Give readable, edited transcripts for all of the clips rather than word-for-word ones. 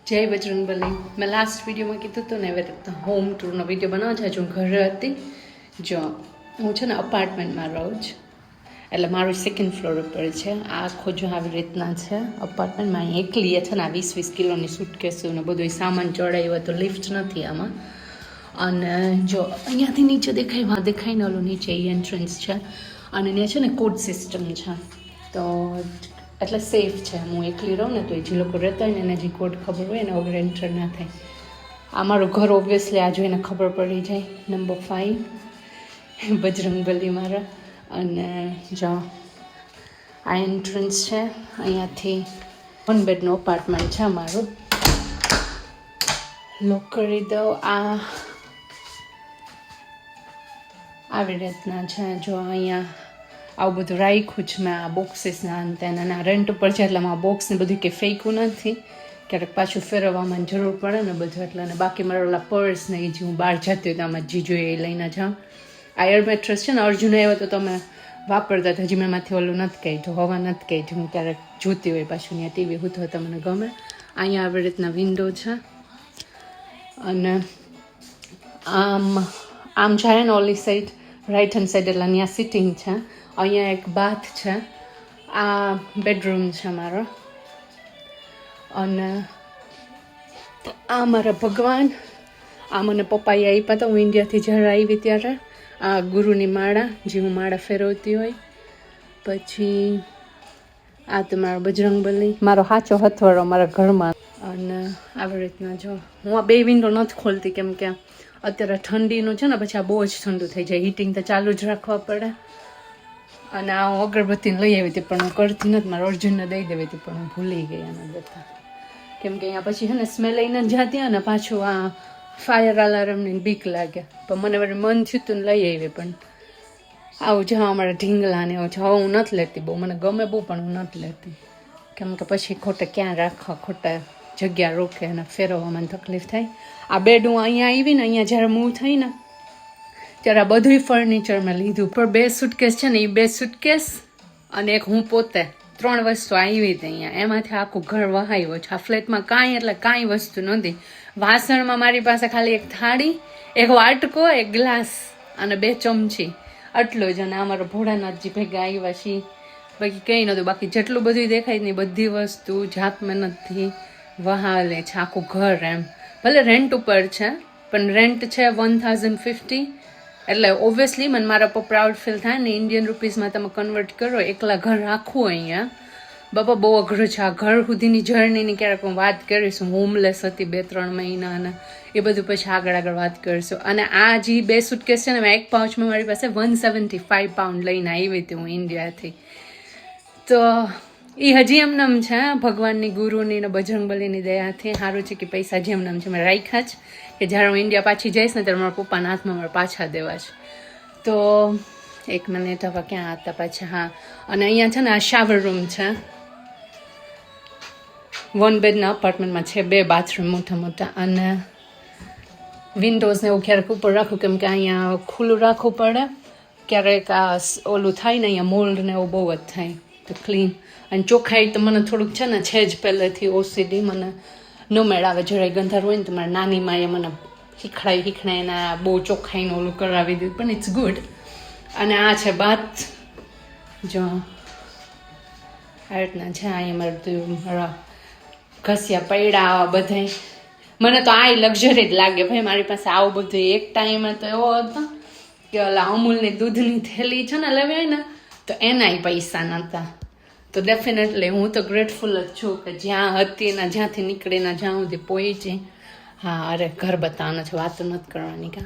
જય બજરંગબલી. મેં લાસ્ટ વિડીયોમાં કીધું હતું ને એવી રીતે હોમ ટૂરનો વિડીયો બનાવવા જાય હું ઘરે હતી. જો હું છે ને અપાર્ટમેન્ટમાં રહું છું, એટલે મારું સેકન્ડ ફ્લોર ઉપર છે. આ આખો જો આવી રીતના છે અપાર્ટમેન્ટમાં. અહીં એકલી છે ને આ 20-20 કિલોની સૂટકેસો ને બધું સામાન ચડાવ્યો તો લિફ્ટ નથી આમાં. અને જો અહીંયાથી નીચે દેખાય ને ઓલું નીચે એન્ટ્રન્સ છે અને ત્યાં છે ને કોડ સિસ્ટમ છે, તો એટલે સેફ છે. હું એકલી રહું ને તો એ જે લોકો રહેતા હોય ને એને જે કોડ ખબર હોય ને વગર એન્ટર ના થાય. આ મારું ઘર ઓબ્વિયસલી આ જોઈને ખબર પડી જાય. નંબર 5 બજરંગબલી મારા. અને જો આ એન્ટ્રન્સ છે, અહીંયાથી 1 બેડનું અપાર્ટમેન્ટ છે મારું. લોક કરી દઉં. આવી રીતના છે. જો અહીંયા આવું બધું રાખ્યું છે મેં, આ બોક્સીસના અંતે. અને આ રેન્ટ ઉપર છે એટલે આ બોક્સને બધું કે ફેંકવું નથી, ક્યારેક પાછું ફેરવવામાં જરૂર પડે ને બધું એટલે. અને બાકી મારા ઓલા પર્સ ને એ જે હું બહાર જતી હોય તો આમાં જે જોઈએ એ લઈને જાઉં. આ એર મેટ્રેસ છે ને, અર્જુન આવ્યો તો તમે વાપરતા હતા, હજી મેં માંથી ઓલું નથી કાઢ્યું, હવા નથી કાઢી. હું ક્યારેક જોતી હોય પાછું ત્યાં ટીવી હોતું હોય તો મને ગમે. અહીંયા આવી રીતના વિન્ડો છે અને આમ જાય ને ઓલી સાઈડ રાઈટ હેન્ડ સાઈડ એટલે ત્યાં સિટિંગ છે. અહીંયા એક બાથ છે. આ બેડરૂમ છે મારો. અને આ મારા ભગવાન, આ મને પપ્પાએ આપ્યા હતા હું ઇન્ડિયાથી જ્યારે આવી ત્યારે. આ ગુરુની માળા, જે હું માળા ફેરવતી હોય. પછી આ તો મારો બજરંગબલી, મારો સાચો હથવારો મારા ઘરમાં. અને આવી રીતના જો હું આ 2 વિન્ડો નથી ખોલતી કેમ કે અત્યારે ઠંડીનું છે ને, પછી આ બહુ જ ઠંડુ થઈ જાય. હીટિંગ તો ચાલુ જ રાખવા પડે. અને આ હું અગરબત્તીને લઈ આવી હતી પણ હું કરતી નથી, મારા અર્જુનને દઈ દેવી હતી પણ હું ભૂલી ગઈ એના દેતા. કેમ કે અહીંયા પછી છે ને સ્મેલ લઈને જતી અને પાછું આ ફાયર અલાર્મની બીક લાગે. પણ મને વળી મન થયું તું લઈ આવી, પણ આવું જવા અમારા ઢીંગલા ને એવું છે. હવે હું નથી લેતી બહુ, મને ગમે બહુ પણ હું નથી લેતી કેમ કે પછી ખોટે ક્યાં રાખવા, ખોટા જગ્યા રોકે અને ફેરવવામાં તકલીફ થાય. આ બેડ હું અહીંયા આવી ને, અહીંયા જ્યારે મૂવ થઈ ને ત્યારે આ બધું ફર્નિચર મેં લીધું. પણ 2 સુટકેસ છે ને, એ 2 સુટકેસ અને એક હું પોતે 3 વસ્તુ આવી હતી અહીંયા. એમાંથી આખું ઘર વહાયું છે. આ ફ્લેટમાં કાંઈ એટલે કાંઈ વસ્તુ નથી. વાસણમાં મારી પાસે ખાલી એક થાળી, એક વાટકો, એક ગ્લાસ અને 2 ચમચી, આટલું જ. અને અમારો ભોળાનાથજી ભેગા આવ્યા છીએ, બાકી કંઈ નહોતું. બાકી જેટલું બધું દેખાય ને બધી વસ્તુ જાત મહેનતથી વહાલે છે આખું ઘર. એમ ભલે રેન્ટ ઉપર છે પણ રેન્ટ છે 1050, એટલે ઓબ્વિયસલી મને મારા પર પ્રાઉડ ફીલ થાય ને. ઇન્ડિયન રૂપીઝમાં તમે કન્વર્ટ કરો, એકલા ઘર રાખવું અહીંયા બાપા બહુ અઘરું છે. આ ઘર સુધીની જર્નીની ક્યારેક હું વાત કરીશ. હું હોમલેસ હતી 2-3 મહિના અને એ બધું પછી આગળ વાત કરીશું. અને આ જે 2 સુટકેસ છે ને, મેં એક પાઉચમાં મારી પાસે 175 પાઉન્ડ લઈને આવી હતી હું ઇન્ડિયાથી. તો એ હજી એમનેમ છે, ભગવાનની, ગુરુની ને બજરંગબલીની દયાથી. સારું છે કે પૈસા જેમનેમ છે મેં રાખ્યા જ, કે જ્યારે હું ઇન્ડિયા પાછી જઈશ ને ત્યારે મારા પપ્પાના હાથમાં મારે પાછા દેવા છે. તો 1 મિનિટ, હવે ક્યાં હતા પાછા? હા, અને અહીંયા છે ને આ શાવર રૂમ છે. 1 બેડના અપાર્ટમેન્ટમાં છે, 2 બાથરૂમ મોટા મોટા. અને વિન્ડોઝને એવું ક્યારેક ઉપર રાખું કેમ કે અહીંયા ખુલ્લું રાખવું પડે. ક્યારેક આ ઓલું થાય ને, અહીંયા મોલ્ડ ને એવું બહુ જ થાય, તો ક્લીન અને ચોખ્ખાઈ તો મને થોડુંક છે જ પહેલેથી ઓસીડી. મને ન મેળ આવે જરાય ગંધાર હોય ને તો મારા નાની માએ મને શીખડાઈને બહુ ચોખ્ખાઈને ઓલું કરાવી દીધું, પણ ઇટ્સ ગુડ. અને આ છે બાથ. જો આ રીતના છે. અહીંયા મારા ઘસ્યા પૈડા આવા બધાય. મને તો આ લક્ઝરી જ લાગે ભાઈ, મારી પાસે આવું બધું. એક ટાઈમે તો એવો હતો કે ઓલા અમૂલની દૂધની થેલી છે ને લેવાય ને, તો એનાય પૈસા નહોતા. તો ડેફિનેટલી હું તો ગ્રેટફુલ જ છું કે જ્યાં હતી ને જ્યાંથી નીકળીને જ્યાં સુધી પહોંચી. હા, અરે ઘર બતાવવાનું છે, વાતો નથી કરવાની.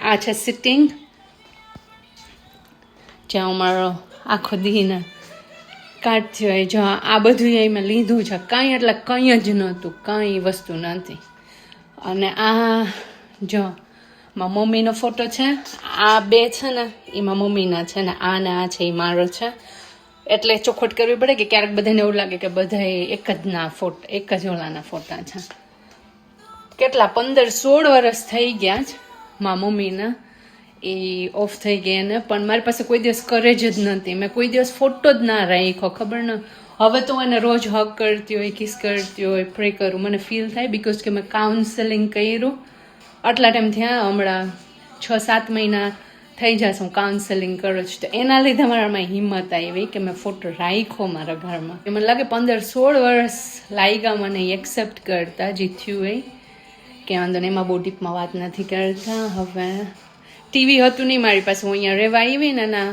આ છે સિટિંગ, જ્યાં હું મારો આખો દીને કાઢતી હોય. જો આ બધું એ મેં લીધું છે. કંઈ એટલે કંઈ જ નહોતું, કંઈ વસ્તુ નથી. અને આ જો મારા મમ્મીનો ફોટો છે. આ 2 છે ને એમાં મમ્મીના છે ને આ છે એ મારો છે. એટલે ચોખવટ કરવી પડે કે ક્યારેક બધાને એવું લાગે કે બધા એક જ ઓલાના ફોટા છે. કેટલા 15-16 વર્ષ થઈ ગયા જ મારા મમ્મીના એ ઓફ થઈ ગયા ને, પણ મારી પાસે કોઈ દિવસ કરેજ જ નથી. મેં કોઈ દિવસ ફોટો જ ના રાખ્યો, ખબર ન હવે તો એને રોજ હગ કરતી હોય, કિસ કરતી હોય, પ્રે કરું, મને ફીલ થાય બિકોઝ કે મેં કાઉન્સેલિંગ કર્યું આટલા ટાઈમ થયા, હમણાં 6-7 મહિના થઈ જશે હું કાઉન્સેલિંગ કરું છું, તો એના લીધે મારામાં હિંમત આવી કે મેં ફોટો રાખ્યો મારા ઘરમાં. મને લાગે 15-16 વર્ષ લાગ્યા મને એક્સેપ્ટ કરતા જે થયું એ કે વાંધો ને, એમાં બહુ ડીપમાં વાત નથી કરતા. હવે ટીવી હતું નહીં મારી પાસે, હું અહીંયા રહેવા આવી ને ના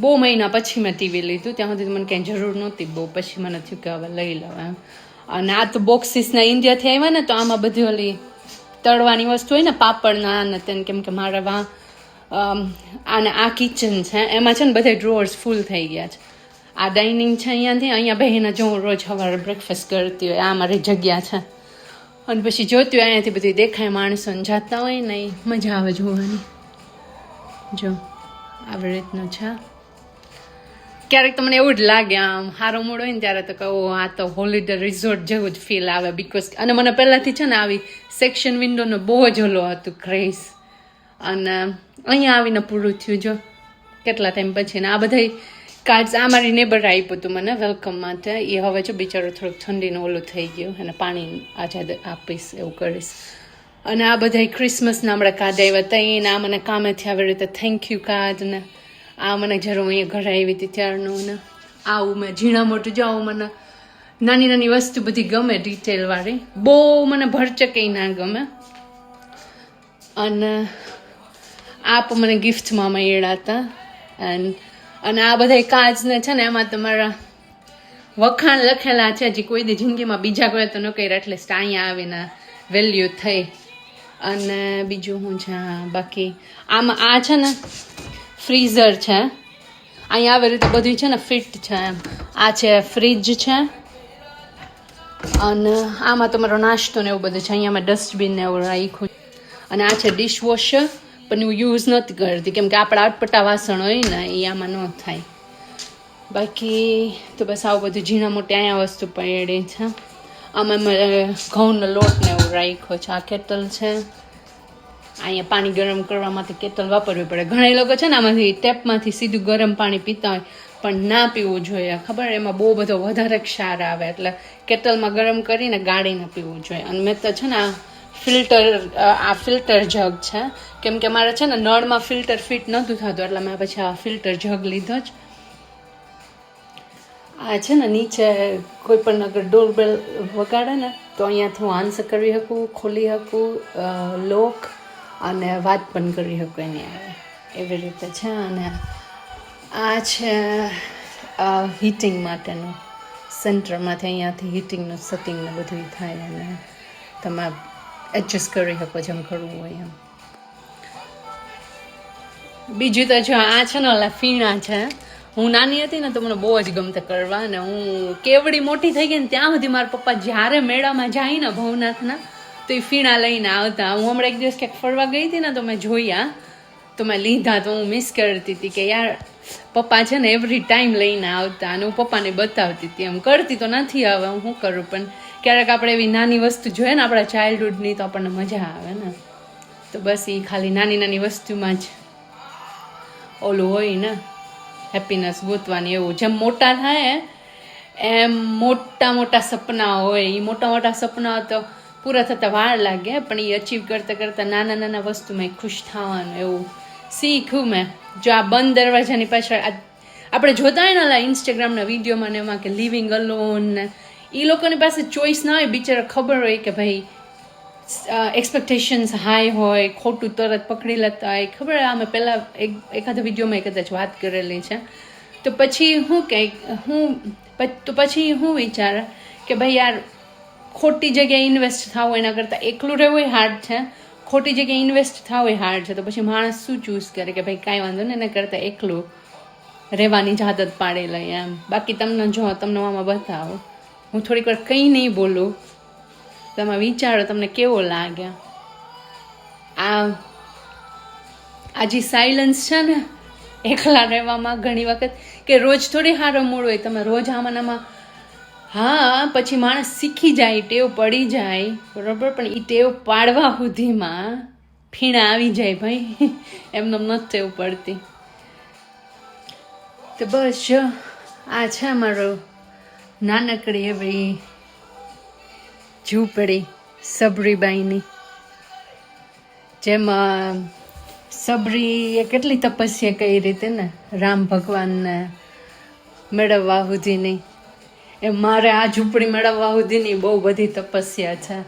બહુ મહિના પછી મેં ટીવી લીધું, ત્યાં સુધી મને કંઈ જરૂર નહોતી બહુ, પછી મને થયું કે હવે લઈ લઉં એમ. અને આ તો બોક્સીસના ઇન્ડિયાથી આવ્યા ને, તો આમાં બધી ઓલી તળવાની વસ્તુ હોય ને, પાપડના ને તેને, કેમ કે મારા આને આ કિચન છે, એમાં છે ને બધા ડ્રોઅર્સ ફૂલ થઈ ગયા છે. આ ડાઇનિંગ છે, અહીંયા બહેને જો હું રોજ સવારે બ્રેકફાસ્ટ કરતી હોય, આ મારી જગ્યા છે. અને પછી જોતી હોય અહીંયાથી બધી દેખાય માણસોને જતા હોય ને, મજા આવે જોવાની. જો આવી રીતનું છે. ક્યારેક તો મને એવું જ લાગે, આમ સારો મૂડ હોય ને ત્યારે તો કહું આ તો હોલિડે રિઝોર્ટ જેવું જ ફીલ આવે બિકોઝ, અને મને પહેલાંથી છે ને આવી સેક્શન વિન્ડોનો બહુ જ ઓલો હતું ક્રેઝ, અને અહીંયા આવીને પૂરું થયું જો કેટલા ટાઈમ પછી. ને આ બધા કાર્ડ્સ આ મારી નેબર આપ્યું હતું મને વેલકમ માટે, એ હવે જો બિચારો થોડુંક ઠંડીનું ઓલું થઈ ગયું, અને પાણી આજે આપીશ એવું કરીશ. અને આ બધા ક્રિસમસના હમણાં કાર્ડ આવ્યા હતા, એને આ મને કામેથી આવી રીતે થેન્ક યુ કાર્ડ, ને આ મને જ્યારે હું અહીંયા ઘરે આવી હતી ત્યારનું, ને આવું મેં ઝીણા મોટું જો આવું મને નાની નાની વસ્તુ બધી ગમે ડિટેલવાળી, બહુ મને ભરચકે ના ગમે. અને આ પણ મને ગિફ્ટમાં મળ્યા હતા. અને આ બધા કાર્ડ્સને છે ને એમાં તમારા વખાણ લખેલા છે, જે કોઈ દી જિંદગીમાં બીજા કોઈ તો ન કર્યા, એટલીસ્ટ અહીંયા આવીને વેલ્યુ થઈ. અને બીજું શું છે, બાકી આમાં આ છે ને ફ્રીઝર છે, અહીંયા આવી રીતે બધું છે ને ફિટ છે એમ. આ છે ફ્રીજ છે, અને આમાં તમારો નાસ્તો ને એવું બધું છે. અહીંયા મેં ડસ્ટબિન ને એવું રાખ્યું. અને આ છે ડિશવોશર, પણ હું યુઝ નથી કરતી કેમ કે આપણા અટપટા વાસણ હોય ને એ આમાં ન થાય. બાકી તો બસ આવું બધું ઝીણા મોટી અહીંયા વસ્તુ પડી છે. આમાં મેં ઘઉંનો લોટ ને એવું રાખ્યો છે. આ કેટલ છે, અહીંયા પાણી ગરમ કરવા માટે કેટલ વાપરવી પડે. ઘણા લોકો છે ને આમાંથી ટેપમાંથી સીધું ગરમ પાણી પીતા હોય, પણ ના પીવું જોઈએ, ખબર, એમાં બહુ બધો વધારે ક્ષાર આવે, એટલે કેટલમાં ગરમ કરીને ગાળીને પીવું જોઈએ. અને મેં તો છે ને આ ફિલ્ટર જગ છે, કેમ કે મારે છે ને નળમાં ફિલ્ટર ફિટ નહોતું થતું, એટલે મેં પછી આ ફિલ્ટર જગ લીધો જ. આ છે ને નીચે કોઈ પણ અગર ડોરબેલ વગાડે ને તો અહીંયાથી હું આન્સર કરી શકું, ખોલી શકું લોક, અને વાત પણ કરી શકું એની આવે, એવી રીતે છે. અને આ છે હીટિંગ માટેનું સેન્ટરમાંથી, અહીંયાથી હીટિંગનું સેટિંગને બધું થાય, અને તમે એડજસ્ટ કરી શકો જેમ કરવું હોય એમ. બીજું તો જો આ છે ને ઓલા ફીણા છે. હું નાની હતી ને તો મને બહુ જ ગમતા કરવા, અને હું કેવડી મોટી થઈ ગઈ ને ત્યાં સુધી મારા પપ્પા જ્યારે મેળામાં જાય ને ભવનાથના તો એ ફીણા લઈને આવતા. હું હમણાં એક દિવસ ક્યાંક ફરવા ગઈ હતી ને તો મેં જોયા, તો મેં લીધા, તો હું મિસ કરતી હતી કે યાર પપ્પા છે ને એવરી ટાઈમ લઈને આવતા, અને હું પપ્પાને બતાવતી હતી. એમ કરતી તો નથી હવે હું શું કરું, પણ ક્યારેક આપણે એવી નાની વસ્તુ જોઈએ ને આપણા ચાઇલ્ડહુડની તો આપણને મજા આવે ને. તો બસ એ ખાલી નાની નાની વસ્તુમાં જ ઓલું હોય ને હેપીનેસ ગોતવાની. એવું જેમ મોટા થાય એમ મોટા મોટા સપના હોય, એ મોટા મોટા સપના તો પૂરા થતાં વાર લાગે, પણ એ અચીવ કરતાં કરતાં નાના નાના વસ્તુમાં ખુશ થવાનું એવું શીખ્યું મેં. જો આ બંધ દરવાજાની પાછળ આપણે જોતા હોય ને ઇન્સ્ટાગ્રામના વિડીયોમાં ને એમાં કે લિવિંગ અલોન ને, એ લોકોની પાસે ચોઈસ ના હોય, બિચારા ખબર હોય કે ભાઈ એક્સપેક્ટેશન્સ હાઈ હોય, ખોટું તરત પકડી લેતા હોય, ખબર. અમે પહેલાં એકાદા વિડીયોમાં કદાચ વાત કરેલી છે. તો પછી પછી હું વિચાર કે ભાઈ યાર ખોટી જગ્યાએ ઇન્વેસ્ટ થવું એના કરતાં એકલું રહેવું હાર્ડ છે, ખોટી જગ્યાએ ઇન્વેસ્ટ થવું હાર્ડ છે. તો પછી માણસ શું ચૂઝ કરે કે ભાઈ કાંઈ વાંધો ને એના કરતાં એકલું રહેવાની જ આદત પાડી લઈએ એમ. બાકી તમને આમાં બતાવો, હું થોડીક વાર કંઈ નહીં બોલું, તમે વિચારો તમને કેવો લાગે. આ જે સાયલન્સ છે ને એકલા રહેવામાં ઘણી વખત, કે રોજ થોડી સારો મૂડ હોય, તમે રોજ આમાં હા પછી માણસ શીખી જાય, ટેવ પડી જાય બરાબર, પણ એ ટેવ પાડવા સુધીમાં ફીણા આવી જાય ભાઈ, એમને નથી ટેવ પડતી. તો બસ જો આ છે અમારો નાનકડી એવી ઝૂંપડી સબરીબાઈની, જેમાં સબરીએ કેટલી તપસ્યા કરી રીતે ને રામ ભગવાનને મેળવવા સુધીની. એ મારે આ ઝૂંપડી મેળવવા સુધીની બહુ બધી તપસ્યા છે,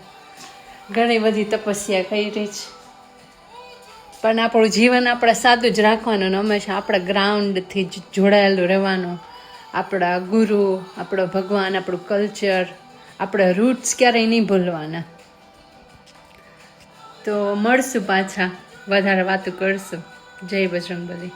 ઘણી બધી તપસ્યા કરી છે. પણ આપણું જીવન આપણે સાદું જ રાખવાનું ને હંમેશા આપણા ગ્રાઉન્ડથી જ જોડાયેલું રહેવાનું. આપણા ગુરુ, આપણો ભગવાન, આપણું કલ્ચર, આપણા રૂટ્સ ક્યારેય નહીં ભૂલવાના. તો મળશું પાછા, વધારે વાતો કરશું. જય બજરંગબલી.